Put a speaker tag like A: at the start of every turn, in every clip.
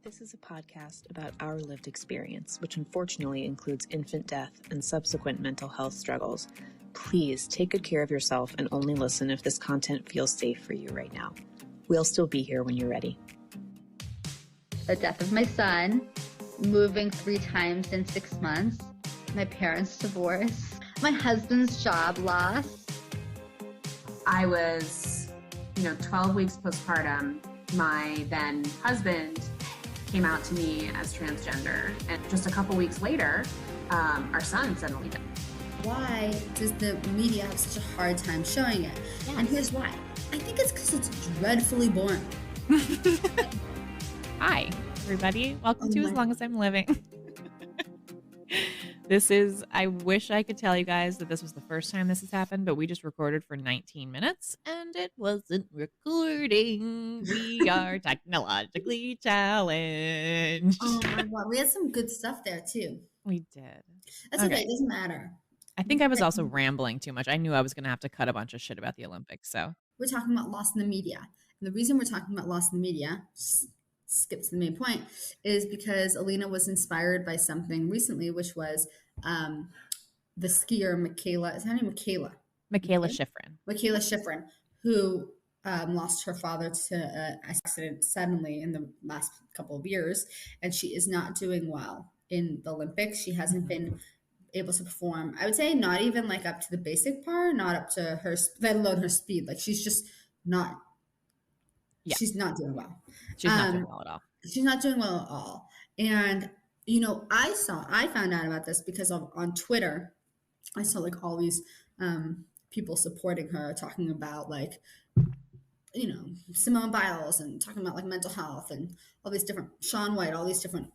A: This is a podcast about our lived experience, which unfortunately includes infant death and subsequent mental health struggles. Please take good care of yourself and only listen if this content feels safe for you right now. We'll still be here when you're ready.
B: The death of my son, moving 3 times in 6 months, my parents' divorce, my husband's job loss.
C: I was, 12 weeks postpartum. My then husband came out to me as transgender, and just a couple weeks later, our son suddenly died.
D: Why does the media have such a hard time showing it? Yes. And here's why. I think it's because it's dreadfully boring.
E: Hi, everybody. Welcome to As Long As I'm Living. I wish I could tell you guys that this was the first time this has happened, but we just recorded for 19 minutes and it wasn't recording. We are technologically challenged.
D: Oh my God. We had some good stuff there too.
E: We did.
D: That's okay. It doesn't matter.
E: I think I was also rambling too much. I knew I was going to have to cut a bunch of shit about the Olympics. So
D: we're talking about loss in the media. And the reason we're talking about loss in the media, skip to the main point, is because Alina was inspired by something recently, which was the skier Michaela. Is her name Michaela?
E: Michaela Schifrin.
D: Michaela Schifrin, who lost her father to an accident suddenly in the last couple of years, and she is not doing well in the Olympics. She hasn't been able to perform. I would say not even like up to the basic part, not up to her, let alone her speed. Like she's just not. Yeah. She's not doing well.
E: She's not doing well at all.
D: She's not doing well at all. And, I found out about this because on Twitter, I saw like all these people supporting her, talking about like, Simone Biles and talking about like mental health and all these different, Shaun White, all these different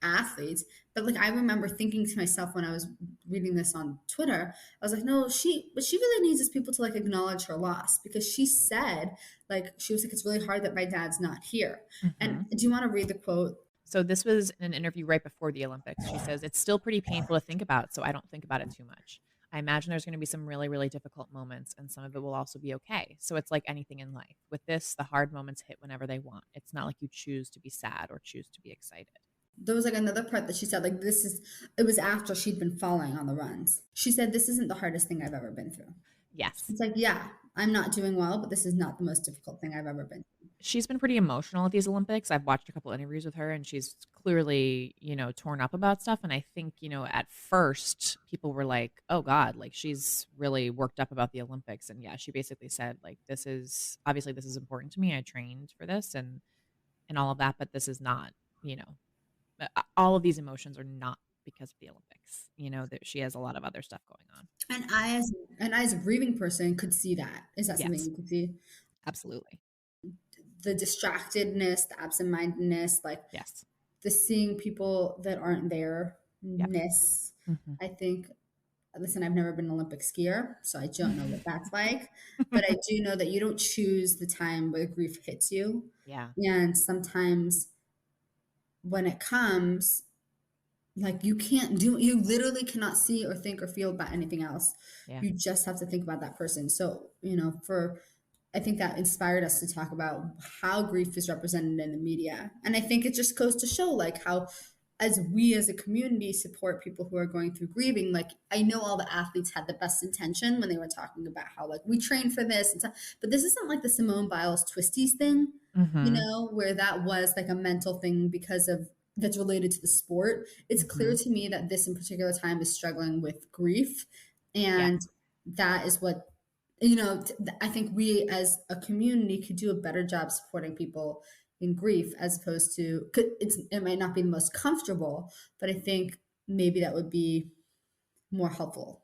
D: athletes. But like, I remember thinking to myself when I was reading this on Twitter, I was like, no, what she really needs is people to like acknowledge her loss, because she said, like, she was like, it's really hard that my dad's not here. Mm-hmm. And do you want to read the quote?
E: So this was an interview right before the Olympics. She says, it's still pretty painful to think about, so I don't think about it too much. I imagine there's going to be some really, really difficult moments, and some of it will also be okay. So it's like anything in life. With this, the hard moments hit whenever they want. It's not like you choose to be sad or choose to be excited.
D: There was like another part that she said, like, it was after she'd been falling on the runs. She said, this isn't the hardest thing I've ever been through.
E: Yes.
D: It's like, yeah, I'm not doing well, but this is not the most difficult thing I've ever been through.
E: She's been pretty emotional at these Olympics. I've watched a couple interviews with her, and she's clearly, torn up about stuff. And I think, at first people were like, oh God, like she's really worked up about the Olympics. And yeah, she basically said, like, this is important to me. I trained for this and all of that, but this is not, all of these emotions are not because of the Olympics. That she has a lot of other stuff going on.
D: And I as a grieving person could see that. Is that something you could see?
E: Absolutely.
D: The distractedness, the absent-mindedness, like
E: yes,
D: the seeing people that aren't there-ness.
E: Yep. Mm-hmm.
D: I think, listen, I've never been an Olympic skier, so I don't know what that's like. But I do know that you don't choose the time where grief hits you.
E: Yeah.
D: And sometimes when it comes, like you literally cannot see or think or feel about anything else.
E: Yeah.
D: You just have to think about that person. So, I think that inspired us to talk about how grief is represented in the media. And I think it just goes to show like how, as we as a community support people who are going through grieving, like I know all the athletes had the best intention when they were talking about how like we train for this and stuff, but this isn't like the Simone Biles twisties thing, where that was like a mental thing that's related to the sport. It's clear to me that this in particular time is struggling with grief. And that is what, I think we as a community could do a better job supporting people in grief, as opposed to, it might not be the most comfortable, but I think maybe that would be more helpful.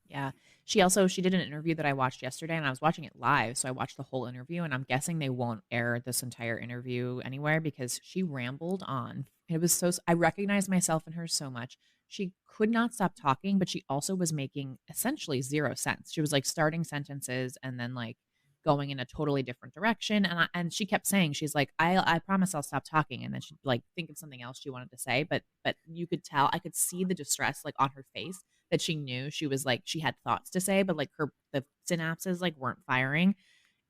E: Yeah. She did an interview that I watched yesterday, and I was watching it live. So I watched the whole interview, and I'm guessing they won't air this entire interview anywhere because she rambled on. It was I recognized myself in her so much. She could not stop talking, but she also was making essentially zero sense. She was like starting sentences and then like going in a totally different direction. And she kept saying, she's like, I promise I'll stop talking. And then she'd like think of something else she wanted to say. But you could tell, I could see the distress like on her face, that she knew she was like, she had thoughts to say, but like the synapses like weren't firing.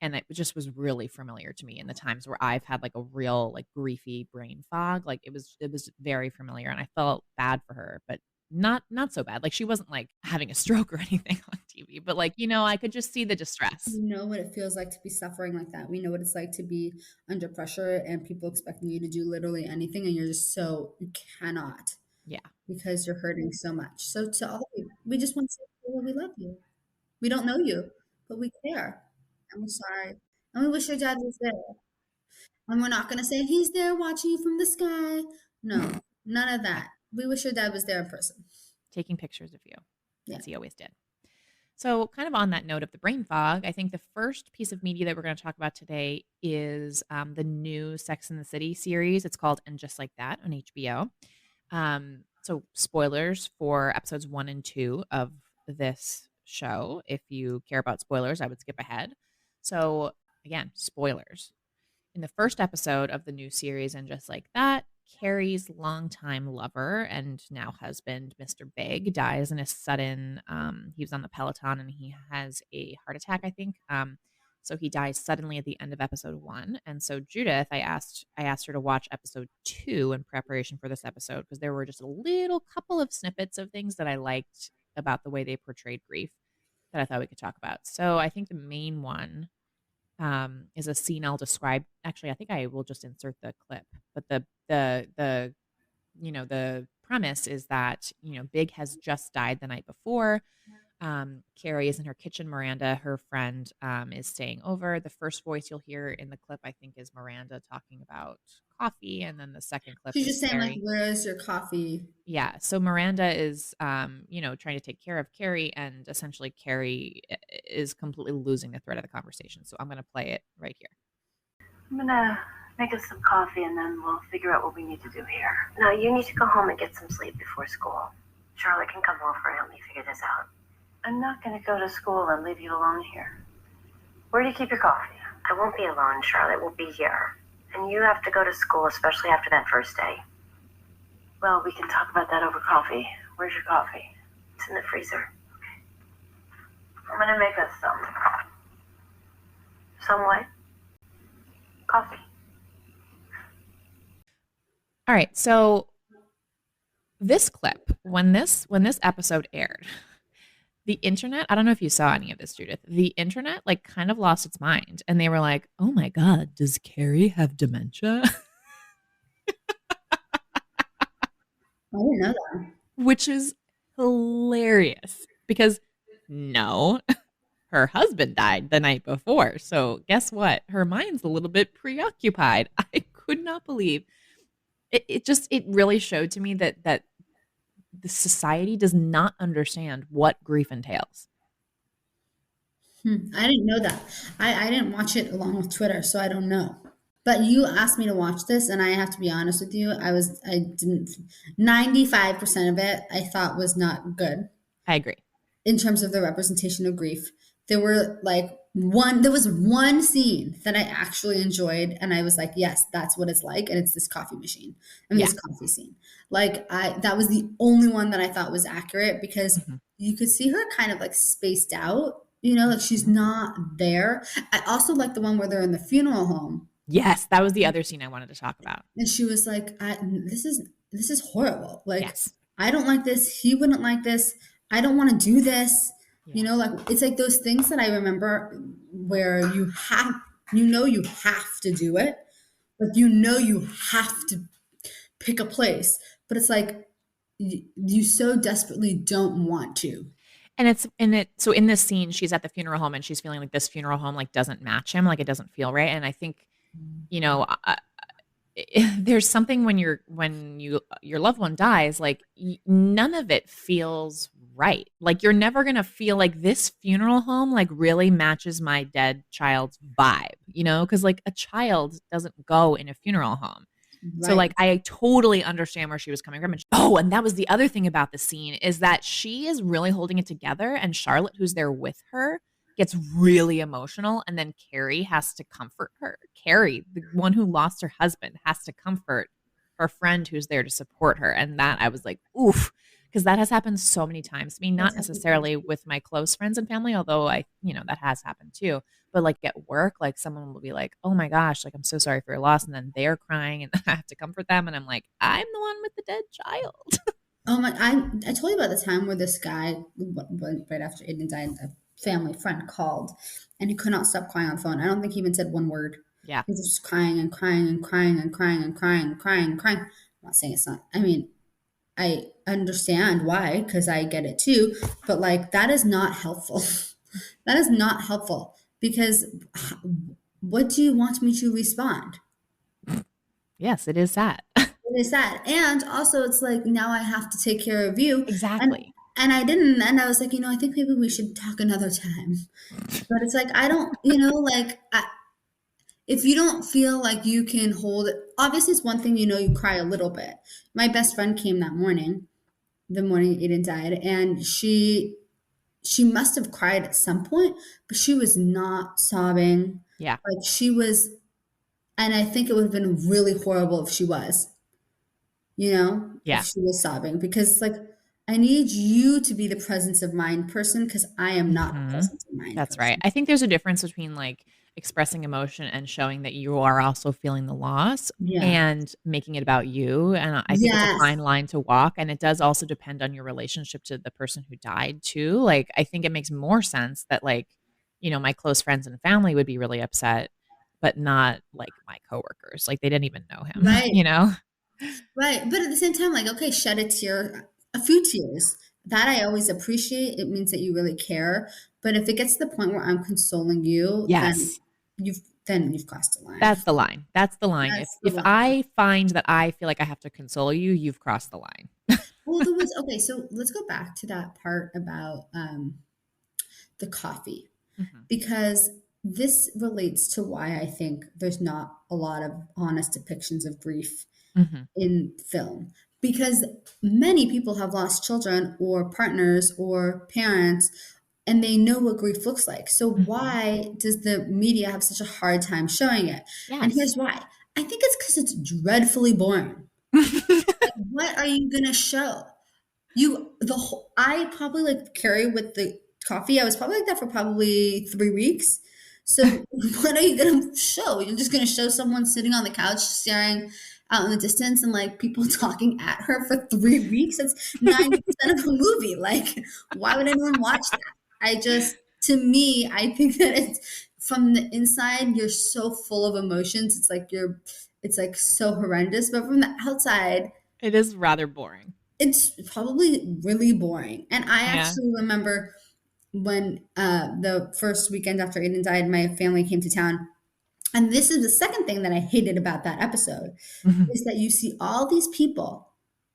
E: And it just was really familiar to me in the times where I've had like a real like griefy brain fog. Like it was very familiar, and I felt bad for her, but not so bad. Like she wasn't like having a stroke or anything on TV, but like, I could just see the distress.
D: We know what it feels like to be suffering like that. We know what it's like to be under pressure and people expecting you to do literally anything, and you cannot.
E: Yeah.
D: Because you're hurting so much. So to all of you, we just want to say, well, we love you. We don't know you, but we care. And we're sorry. And we wish your dad was there. And we're not going to say, he's there watching you from the sky. No, none of that. We wish your dad was there in person.
E: Taking pictures of you, as
D: Yeah.
E: he always did. So kind of on that note of the brain fog, I think the first piece of media that we're going to talk about today is the new Sex and the City series. It's called And Just Like That on HBO. So spoilers for episodes 1 and 2 of this show. If you care about spoilers, I would skip ahead. So again, spoilers. In the first episode of the new series And Just Like That, Carrie's longtime lover and now husband, Mr. Big, dies in a sudden, he was on the Peloton and he has a heart attack, I think. So he dies suddenly at the end of episode 1. And so Judith, I asked her to watch episode 2 in preparation for this episode because there were just a little couple of snippets of things that I liked about the way they portrayed grief that I thought we could talk about. So I think the main one is a scene I'll describe. Actually, I think I will just insert the clip. But the premise is that, Big has just died the night before. Carrie is in her kitchen. Miranda, her friend, is staying over. The first voice you'll hear in the clip, I think, is Miranda talking about coffee. And then the second clip
D: She's
E: is
D: just saying,
E: Carrie.
D: like, where's your coffee?
E: Yeah. So Miranda is, trying to take care of Carrie, and essentially Carrie is completely losing the thread of the conversation. So I'm going to play it right here.
F: I'm going to make us some coffee and then we'll figure out what we need to do here. No, you need to go home and get some sleep before school. Charlotte can come over and help me figure this out. I'm not going to go to school and leave you alone here. Where do you keep your coffee? I won't be alone. Charlotte will be here. And you have to go to school, especially after that first day. Well, we can talk about that over coffee. Where's your coffee? It's in the freezer. Okay. I'm going to make us some what? Coffee.
E: All right. So this clip, when this episode aired, the internet, I don't know if you saw any of this, Judith, the internet like kind of lost its mind, and they were like, oh my God, does Carrie have dementia?
D: I didn't know that.
E: Which is hilarious because no, her husband died the night before. So guess what? Her mind's a little bit preoccupied. I could not believe it. It really showed to me that the society does not understand what grief entails.
D: I didn't know that. I didn't watch it along with Twitter, so I don't know. But you asked me to watch this, and I have to be honest with you. 95% of it I thought was not good.
E: I agree.
D: In terms of the representation of grief. There was one scene that I actually enjoyed, and I was like, yes, that's what it's like. And it's this coffee machine. This coffee scene. That was the only one that I thought was accurate because you could see her kind of like spaced out, like she's not there. I also like the one where they're in the funeral home.
E: Yes, that was the other scene I wanted to talk about.
D: And she was like, this is horrible. Like,
E: yes.
D: I don't like this. He wouldn't like this. I don't want to do this. Yeah. It's like those things that I remember where you have to do it, but you have to pick a place, but it's like you so desperately don't want to.
E: So in this scene, she's at the funeral home and she's feeling like this funeral home like doesn't match him, like it doesn't feel right. And I think, there's something when your loved one dies, like none of it feels right. Like you're never going to feel like this funeral home like really matches my dead child's vibe, because like a child doesn't go in a funeral home. Right. So like I totally understand where she was coming from. And that was the other thing about the scene is that she is really holding it together, and Charlotte, who's there with her, gets really emotional, and then Carrie has to comfort her. Carrie, the one who lost her husband, has to comfort her friend who's there to support her. And that I was like, oof, Because that has happened so many times. I mean, not necessarily with my close friends and family, although that has happened too. But like at work, like someone will be like, "Oh my gosh, like I'm so sorry for your loss," and then they're crying, and I have to comfort them, and I'm like, "I'm the one with the dead child."
D: Oh my! I told you about the time where this guy, right after Aiden died, a family friend called, and he could not stop crying on the phone. I don't think he even said one word.
E: Yeah,
D: he was just crying and crying and crying and crying and crying and crying and crying. I'm not saying it's not. I mean, I understand why, because I get it too. But like, that is not helpful. That is not helpful, because what do you want me to respond?
E: yes, it is sad.
D: It is sad. And also it's like, now I have to take care of you.
E: Exactly.
D: And I didn't. And I was like, I think maybe we should talk another time. But it's like, I don't, if you don't feel like you can hold it, obviously it's one thing, you cry a little bit. My best friend came that morning, the morning Aiden died, and she must have cried at some point, but she was not sobbing.
E: Yeah.
D: Like she was, and I think it would have been really horrible if she was,
E: Yeah.
D: if she was sobbing, because like, I need you to be the presence of mind person, because I am not the presence of mind
E: That's
D: person.
E: right. I think there's a difference between like expressing emotion and showing that you are also feeling the loss and making it about you. And I think it's a fine line to walk. And it does also depend on your relationship to the person who died too. Like, I think it makes more sense that like, my close friends and family would be really upset, but not like my coworkers. Like they didn't even know him,
D: right. Right. But at the same time, like, okay, shed a tear, a few tears. That I always appreciate. It means that you really care. But if it gets to the point where I'm consoling you, then you've crossed the line.
E: That's the line. That's the line. If I find that I feel like I have to console you, you've crossed the line.
D: Well, okay, so let's go back to that part about the coffee, because this relates to why I think there's not a lot of honest depictions of grief in film, because many people have lost children or partners or parents, and they know what grief looks like. So why does the media have such a hard time showing it?
E: Yes.
D: And here's why. I think it's because it's dreadfully boring. Like, what are you gonna show? I probably like Carrie with the coffee. I was probably like that for probably 3 weeks. So what are you gonna show? You're just gonna show someone sitting on the couch staring out in the distance and like people talking at her for 3 weeks? That's 90% of a movie. Like, why would anyone watch that? To me, I think that it's from the inside, you're so full of emotions. It's like so horrendous, but from the outside,
E: it is rather boring.
D: It's probably really boring. And I actually remember when the first weekend after Aiden died, my family came to town. And this is the second thing that I hated about that episode, is that you see all these people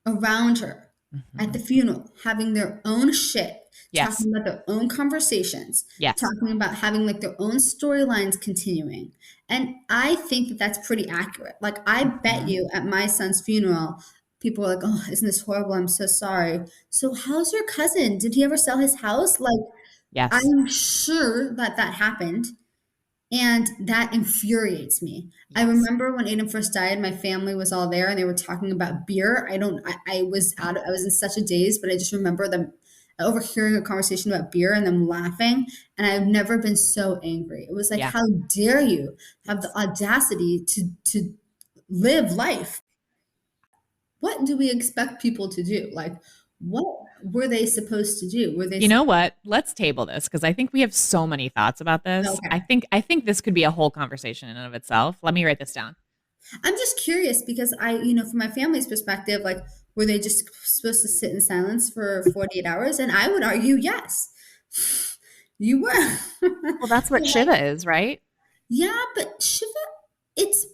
D: around her at the funeral having their own shit, talking about their own conversations, talking about having like their own storylines continuing. And I think that that's pretty accurate. Like, I bet you at my son's funeral, people were like, "Oh, isn't this horrible? I'm so sorry." So how's your cousin? Did he ever sell his house? Like, I'm sure that happened. And that infuriates me. I remember when Aiden first died, my family was all there and they were talking about beer. I was in such a daze, but I just remember them overhearing a conversation about beer and them laughing. And I've never been so angry. It was like, how dare you have the audacity to live life? What do we expect people to do? Like, what were they supposed to do?
E: You know what? Let's table this, because I think we have so many thoughts about this. Okay. I think this could be a whole conversation in and of itself. Let me write this down.
D: I'm just curious because from my family's perspective, like, were they just supposed to sit in silence for 48 hours? And I would argue, yes, you were.
E: Well, that's what Shiva is, right?
D: Yeah, but Shiva, it's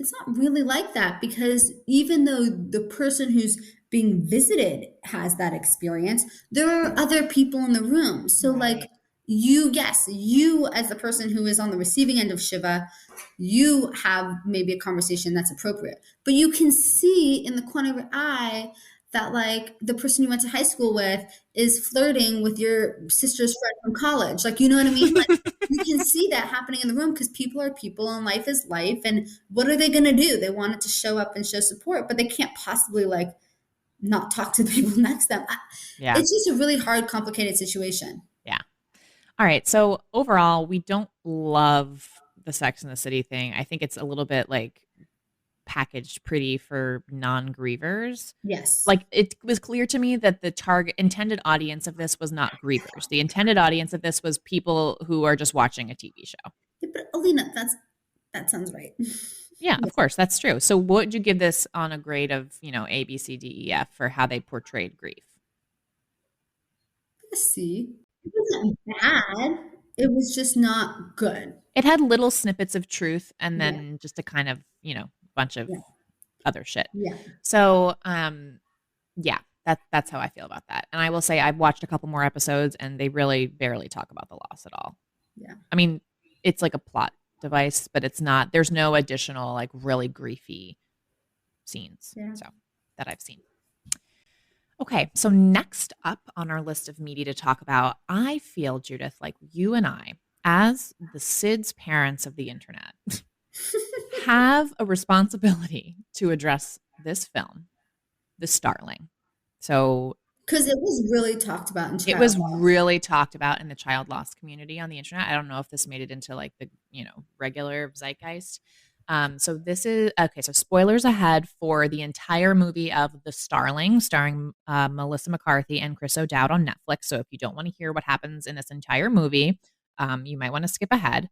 D: not really like that, because even though the person who's being visited has that experience, there are other people in the room. So like you as the person who is on the receiving end of Shiva, you have maybe a conversation that's appropriate. But you can see in the corner of your eye that like the person you went to high school with is flirting with your sister's friend from college. Like, you know what I mean? Like, you can see that happening in the room, because people are people and life is life. And what are they going to do? They wanted to show up and show support, but they can't possibly like not talk to the people next to them.
E: Yeah.
D: It's just a really hard, complicated situation.
E: Yeah. All right. So overall, we don't love the Sex and the City thing. I think it's a little bit like packaged pretty for non-grievers.
D: Yes.
E: Like, it was clear to me that the target intended audience of this was not grievers. The intended audience of this was people who are just watching a TV show.
D: Yeah, but Alina, that sounds right.
E: Yeah, of course, that's true. So what would you give this on a grade of, A, B, C, D, E, F for how they portrayed grief?
D: Let's see. It wasn't bad. It was just not good.
E: It had little snippets of truth and then just a kind of, bunch of other shit.
D: Yeah.
E: So, yeah, that's how I feel about that. And I will say I've watched a couple more episodes and they really barely talk about the loss at all.
D: Yeah.
E: I mean, it's like a plot device, but it's not, there's no additional like really griefy scenes. So that I've seen. Okay, so next up on our list of media to talk about, I feel, Judith, like you and I, as the SIDS parents of the internet, have a responsibility to address this film, The Starling. So,
D: because it was really talked about in child
E: it was
D: loss.
E: really talked about in the child loss community on the internet. I don't know if this made it into like the regular zeitgeist. So this is okay. So spoilers ahead for the entire movie of The Starling, starring Melissa McCarthy and Chris O'Dowd on Netflix. So if you don't want to hear what happens in this entire movie, you might want to skip ahead.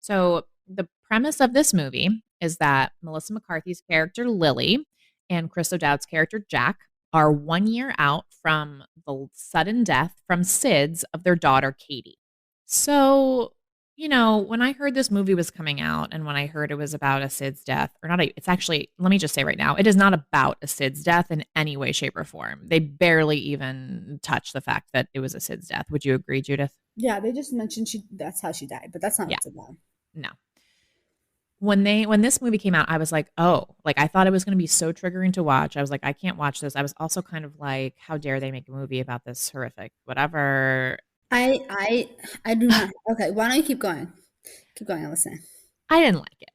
E: So the premise of this movie is that Melissa McCarthy's character Lily and Chris O'Dowd's character Jack are 1 year out from the sudden death from SIDS of their daughter Katie. So, when I heard this movie was coming out and when I heard it was about a SIDS death, it's actually, let me just say right now, it is not about a SIDS death in any way, shape, or form. They barely even touch the fact that it was a SIDS death. Would you agree, Judith?
D: Yeah, they just mentioned that's how she died, but that's not what it's about.
E: No. When this movie came out, I was like, oh, like I thought it was going to be so triggering to watch. I was like, I can't watch this. I was also kind of like, how dare they make a movie about this horrific whatever.
D: I do not. Okay, why don't you keep going? Keep going. I'm listening.
E: I didn't like it.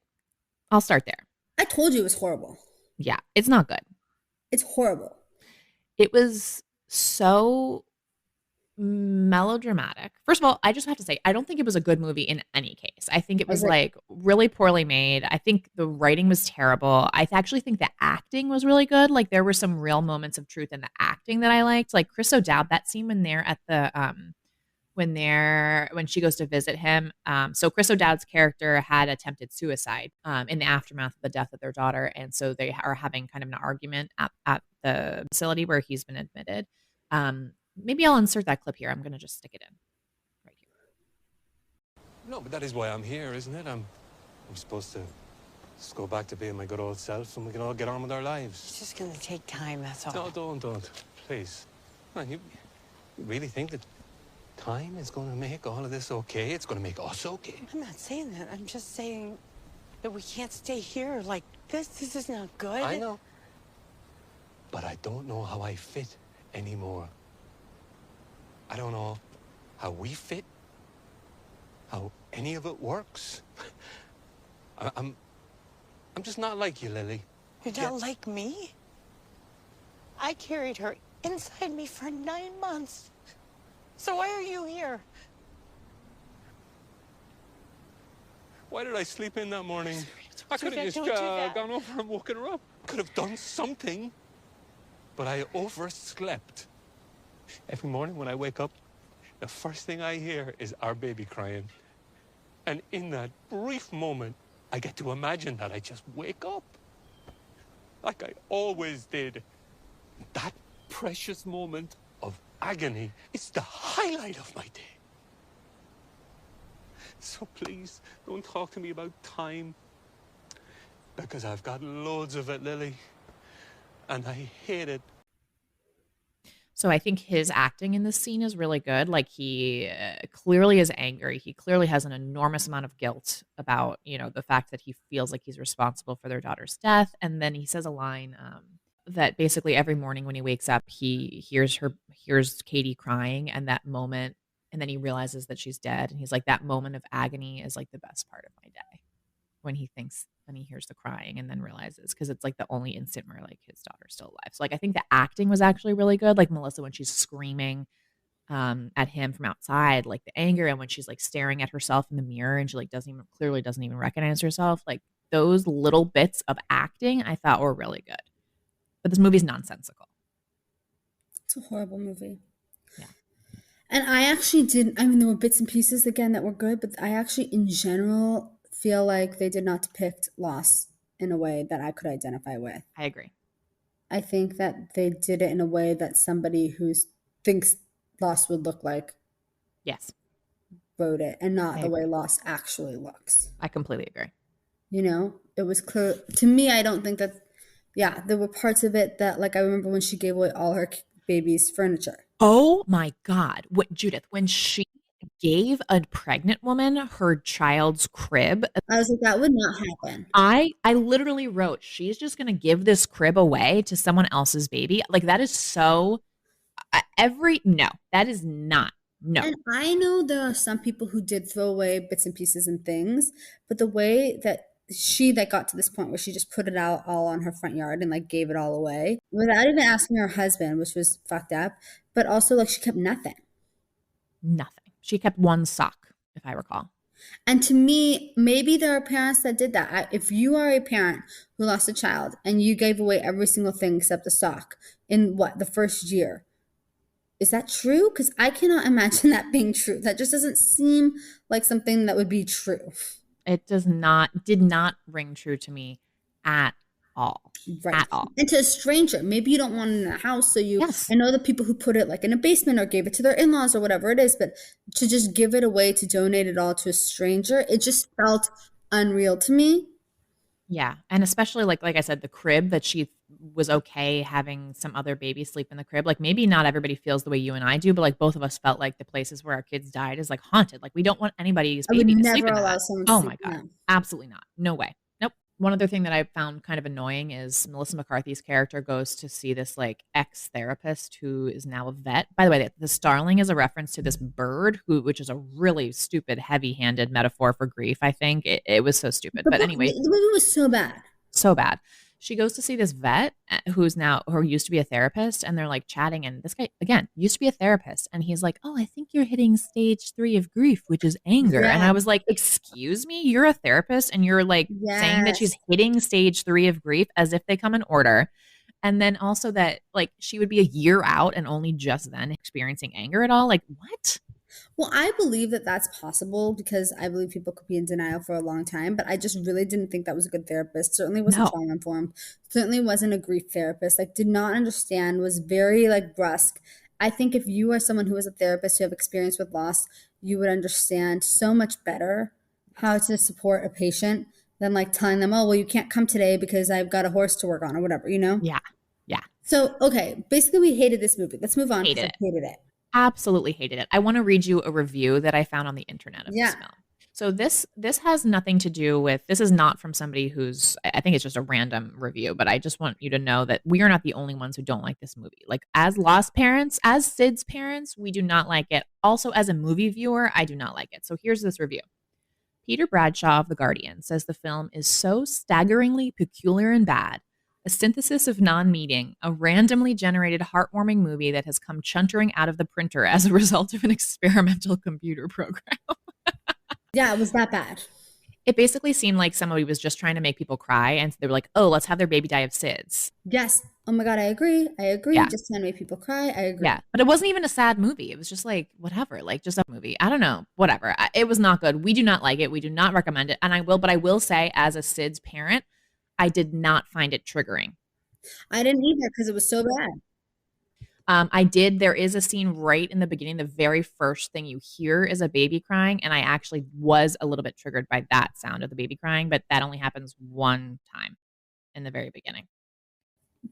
E: I'll start there.
D: I told you it was horrible.
E: Yeah, it's not good.
D: It's horrible.
E: It was so melodramatic. First of all, I just have to say, I don't think it was a good movie in any case. I think it was like really poorly made. I think the writing was terrible. I actually think the acting was really good. Like there were some real moments of truth in the acting that I liked. Like Chris O'Dowd, that scene when they're at the when she goes to visit him. So Chris O'Dowd's character had attempted suicide in the aftermath of the death of their daughter. And so they are having kind of an argument at the facility where he's been admitted. Maybe I'll insert that clip here. I'm going to just stick it in right here.
G: No, but that is why I'm here, isn't it? I'm supposed to just go back to being my good old self and we can all get on with our lives.
H: It's just going to take time, that's all.
G: No, don't. Please. Man, you really think that time is going to make all of this okay? It's going to make us okay?
H: I'm not saying that. I'm just saying that we can't stay here like this. This is not good.
G: I know. But I don't know how I fit anymore. I don't know how we fit, how any of it works. I'm just not like you, Lily.
H: You're not like me? I carried her inside me for 9 months. So why are you here?
G: Why did I sleep in that morning? I could have just gone over and woken her up. Could have done something. But I overslept. Every morning when I wake up, the first thing I hear is our baby crying. And in that brief moment, I get to imagine that I just wake up. Like I always did. That precious moment of agony is the highlight of my day. So please, don't talk to me about time. Because I've got loads of it, Lily. And I hate it.
E: So I think his acting in this scene is really good. Like he clearly is angry. He clearly has an enormous amount of guilt about, the fact that he feels like he's responsible for their daughter's death. And then he says a line that basically every morning when he wakes up, he hears Katie crying and that moment, and then he realizes that she's dead. And he's like, that moment of agony is like the best part of my day. when he hears the crying and then realizes, because it's like the only instant where like his daughter's still alive. So like I think the acting was actually really good. Like Melissa, when she's screaming at him from outside, like the anger, and when she's like staring at herself in the mirror and she like clearly doesn't even recognize herself, like those little bits of acting I thought were really good. But this movie's nonsensical.
D: It's a horrible movie.
E: Yeah.
D: And I actually there were bits and pieces again that were good, but I actually in general feel like they did not depict loss in a way that I could identify with.
E: I agree.
D: I think that they did it in a way that somebody who thinks loss would look like wrote it, and not the way loss actually looks.
E: I completely agree.
D: You know, it was clear to me. I don't think that, there were parts of it that, like, I remember when she gave away all her baby's furniture.
E: Oh my God. Judith, when she gave a pregnant woman her child's crib,
D: I was like, that would not happen.
E: I literally wrote, she's just going to give this crib away to someone else's baby. Like, that is so no, that is not. No.
D: And I know there are some people who did throw away bits and pieces and things, but the way that she got to this point where she just put it out all on her front yard and like gave it all away without even asking her husband, which was fucked up, but also like she kept nothing.
E: She kept one sock, if I recall.
D: And to me, maybe there are parents that did that. If you are a parent who lost a child and you gave away every single thing except a sock in the first year, is that true? Because I cannot imagine that being true. That just doesn't seem like something that would be true.
E: It did not ring true to me at all.
D: Right.
E: At all.
D: And to a stranger, maybe you don't want it in a house. So
E: Yes.
D: I know the people who put it like in a basement or gave it to their in-laws or whatever it is, but to just give it away, to donate it all to a stranger, it just felt unreal to me.
E: Yeah. And especially like I said, the crib, that she was okay having some other baby sleep in the crib. Like, maybe not everybody feels the way you and I do, but like both of us felt like the places where our kids died is like haunted. Like, we don't want anybody's baby to sleep in that. Oh my God. Absolutely not. No way. Nope. One other thing that I found kind of annoying is Melissa McCarthy's character goes to see this like ex-therapist who is now a vet. By the way, the Starling is a reference to this bird which is a really stupid, heavy-handed metaphor for grief. I think it was so stupid. But anyway,
D: the movie was so bad.
E: So bad. She goes to see this vet who used to be a therapist, and they're like chatting. And this guy, again, used to be a therapist. And he's like, oh, I think you're hitting stage 3 of grief, which is anger. Yeah. And I was like, excuse me, you're a therapist and you're like saying that she's hitting stage 3 of grief as if they come in order. And then also that like she would be a year out and only just then experiencing anger at all. Like, what?
D: Well, I believe that that's possible because I believe people could be in denial for a long time, but I just really didn't think that was a good therapist. Certainly wasn't trauma-informed. Certainly wasn't a grief therapist. Like, did not understand, was very like brusque. I think if you are someone who is a therapist who have experience with loss, you would understand so much better how to support a patient than like telling them, oh, well, you can't come today because I've got a horse to work on or whatever, you know?
E: Yeah. Yeah.
D: So, okay, basically we hated this movie. Let's move on. Hated it.
E: Absolutely hated it. I want to read you a review that I found on the internet of this film. So this has nothing to do with, this is not from somebody who's, I think it's just a random review, but I just want you to know that we are not the only ones who don't like this movie. Like, as lost parents, as Sid's parents, we do not like it. Also, as a movie viewer, I do not like it. So here's this review. Peter Bradshaw of The Guardian says the film is so staggeringly peculiar and bad, a synthesis of non-meaning, a randomly generated heartwarming movie that has come chuntering out of the printer as a result of an experimental computer program.
D: Yeah, it was that bad.
E: It basically seemed like somebody was just trying to make people cry, and they were like, oh, let's have their baby die of SIDS.
D: Yes. Oh my God, I agree.
E: Yeah.
D: Just trying to make people cry. I agree.
E: Yeah, but it wasn't even a sad movie. It was just like, whatever, like just a movie. I don't know, whatever. It was not good. We do not like it. We do not recommend it. And I will say, as a SIDS parent, I did not find it triggering.
D: I didn't either because it was so bad.
E: There is a scene right in the beginning. The very first thing you hear is a baby crying. And I actually was a little bit triggered by that sound of the baby crying, but that only happens one time in the very beginning.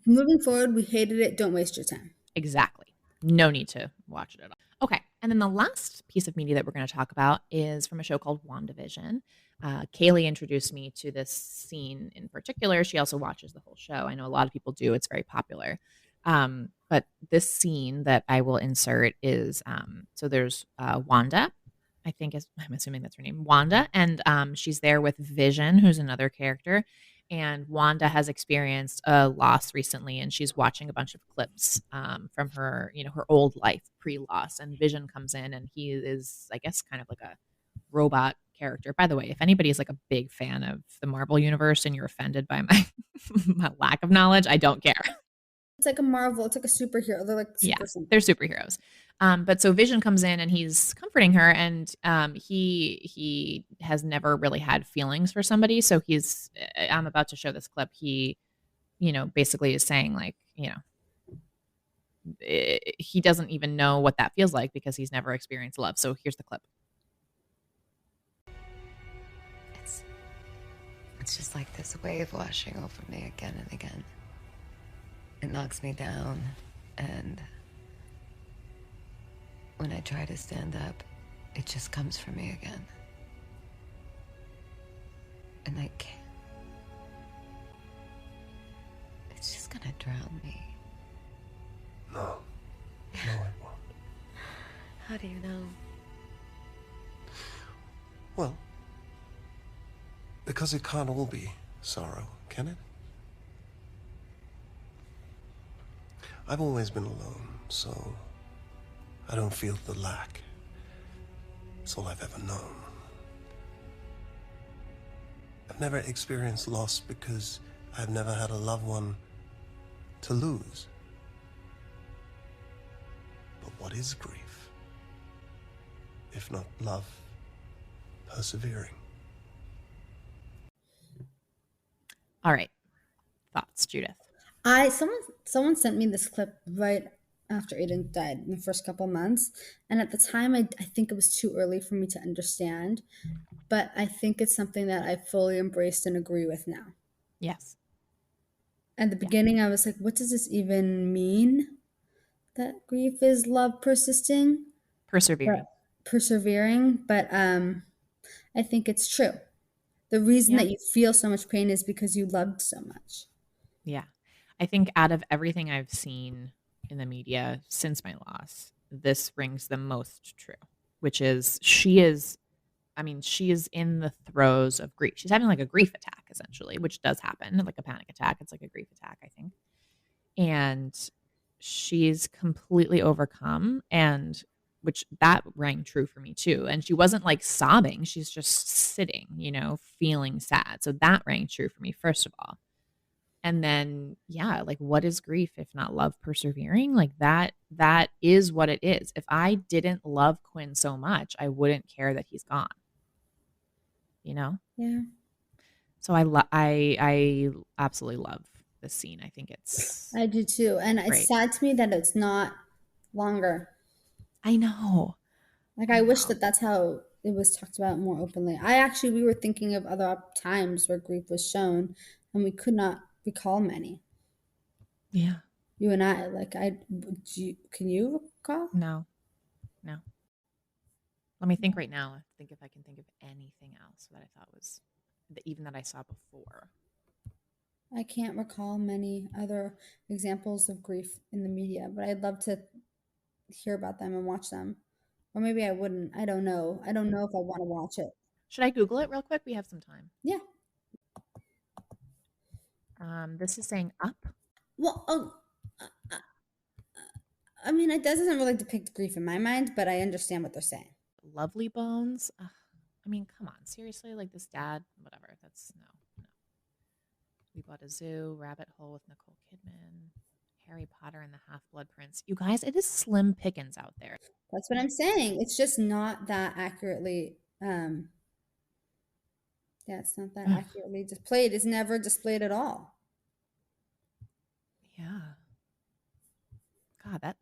D: Moving forward, we hated it. Don't waste your time.
E: Exactly. No need to watch it at all. Okay. And then the last piece of media that we're going to talk about is from a show called WandaVision. Kaylee introduced me to this scene in particular. She also watches the whole show. I know a lot of people do. It's very popular. But this scene that I will insert is, so there's Wanda, I'm assuming that's her name, Wanda. And she's there with Vision, who's another character. And Wanda has experienced a loss recently, and she's watching a bunch of clips from her, her old life pre-loss. And Vision comes in, and he is, I guess, kind of like a robot character. By the way, if anybody is like a big fan of the Marvel universe and you're offended by my, my lack of knowledge, I don't care.
D: It's like a Marvel. It's like a superhero. They're like
E: they're superheroes. But so Vision comes in and he's comforting her, and he has never really had feelings for somebody. So I'm about to show this clip. He, basically is saying like, he doesn't even know what that feels like because he's never experienced love. So here's the clip.
I: It's just like this wave washing over me again and again. It knocks me down, and when I try to stand up, it just comes for me again. And I can't. It's just gonna drown me.
J: No, it won't.
I: How do you know?
J: Well, because it can't all be sorrow, can it? I've always been alone, so I don't feel the lack. It's all I've ever known. I've never experienced loss because I've never had a loved one to lose. But what is grief, if not love persevering?
E: All right. Thoughts, Judith?
D: Someone sent me this clip right after Aiden died in the first couple months, and at the time I think it was too early for me to understand, but I think it's something that I fully embraced and agree with now.
E: Yes.
D: At the beginning I was like, what does this even mean? That grief is love persevering, but I think it's true. The reason that you feel so much pain is because you loved so much.
E: Yeah. I think out of everything I've seen in the media since my loss, this rings the most true, which is she is in the throes of grief. She's having like a grief attack, essentially, which does happen, like a panic attack. It's like a grief attack, I think. And she's completely overcome, and which that rang true for me too. And she wasn't like sobbing. She's just sitting, feeling sad. So that rang true for me, first of all. And then, like, what is grief if not love persevering? Like that is what it is. If I didn't love Quinn so much, I wouldn't care that he's gone.
D: Yeah.
E: So I absolutely love this scene. I think
D: I do too. And
E: great.
D: It's sad to me that it's not longer.
E: I know.
D: Like, I wish that that's how it was talked about more openly. We were thinking of other times where grief was shown, and we could not recall many.
E: Yeah.
D: You and I, can you recall?
E: No. Let me think right now. Think if I can think of anything else that I thought was, even that I saw before.
D: I can't recall many other examples of grief in the media, but I'd love to hear about them and watch them. Or maybe I wouldn't. I don't know. I don't know if I want to watch it.
E: Should I Google it real quick? We have some time.
D: Yeah.
E: This is saying Up.
D: Well, it doesn't really depict grief in my mind, but I understand what they're saying.
E: Lovely Bones. Come on, seriously, like this dad, whatever. That's no. We Bought a Zoo, Rabbit Hole with Nicole Kidman, Harry Potter and the Half-Blood Prince. You guys, it is slim pickings out there.
D: That's what I'm saying. It's just not that accurately. It's not that accurately displayed. It's never displayed at all.
E: Yeah. God, that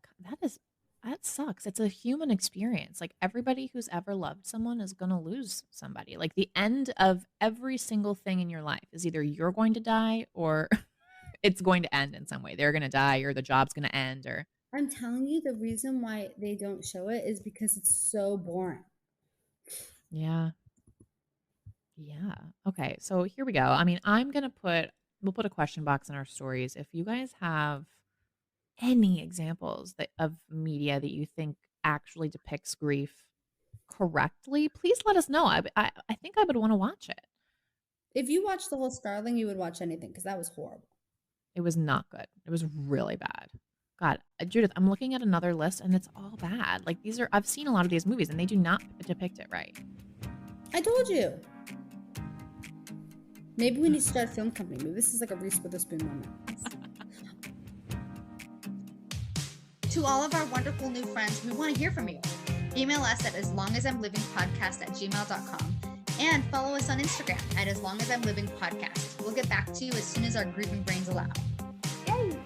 E: sucks. It's a human experience. Like, everybody who's ever loved someone is going to lose somebody. Like, the end of every single thing in your life is either you're going to die or it's going to end in some way. They're going to die, or the job's going to end, or...
D: I'm telling you, the reason why they don't show it is because it's so boring.
E: Yeah. Okay, so here we go. We'll put a question box in our stories. If you guys have any examples of media that you think actually depicts grief correctly, please let us know. I think I would want to watch it.
D: If you watched the whole Starling, you would watch anything because that was horrible.
E: It was not good. It was really bad. God, Judith, I'm looking at another list and it's all bad. Like I've seen a lot of these movies and they do not depict it right.
D: I told you. Maybe we need to start a film company. Maybe this is like a Reese Witherspoon moment.
B: To all of our wonderful new friends, we want to hear from you. Email us at aslongasimlivingpodcast@gmail.com and follow us on Instagram at aslongasimlivingpodcast. We'll get back to you as soon as our grieving brains allow. Yay!